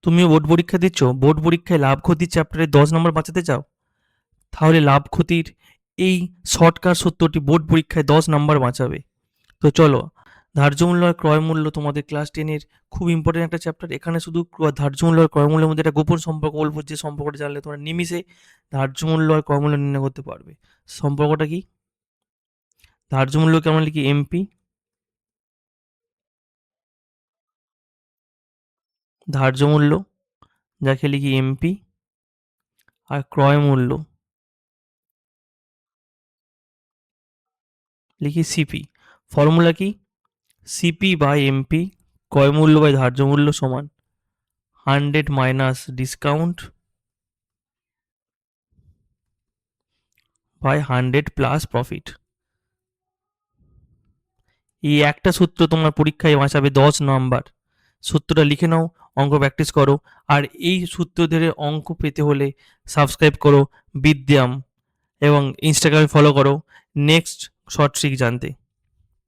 তুমিও বোর্ড পরীক্ষা দিচ্ছ, বোর্ড পরীক্ষায় লাভ ক্ষতির চ্যাপ্টারে 10 নম্বর বাঁচাতে চাও, তাহলে লাভ ক্ষতির এই শর্টকাট সূত্রটি বোর্ড পরীক্ষায় 10 নম্বর বাঁচাবে। তো চলো, ধার্য মূল্য আর ক্রয় মূল্য তোমাদের ক্লাস 10-এর খুব ইম্পর্টেন্ট একটা চ্যাপ্টার। এখানে শুধু ধার্য মূল্য আর ক্রয় মূল্যের মধ্যে একটা গোপন সম্পর্ক বলবো, যে সম্পর্কটা জানলে তোমরা নিমিষে ধার্য মূল্য আর ক্রয় মূল্য নির্ণয় করতে পারবে। সম্পর্কটা কি? ধার্য মূল্যকে আমরা লিখি এমপি, ধার্য মূল্য যাকে লিখি এমপি, আর ক্রয় মূল্য লিখি সিপি। ফর্মুলা কি? সিপি বাই এমপি, ক্রয় মূল্য বাই ধার্য মূল্য সমান 100 minus discount by 100 plus profit. এই একটা সূত্র তোমার পরীক্ষায় বাঁচাবে 10 নম্বর। সূত্রটা লিখে নাও, অঙ্ক প্র্যাকটিস করো। আর এই সূত্র ধরে অঙ্ক পেতে হলে সাবস্ক্রাইব করো বিদ্যাম, এবং ইনস্টাগ্রামে ফলো করো নেক্সট শর্ট ট্রিক জানতে।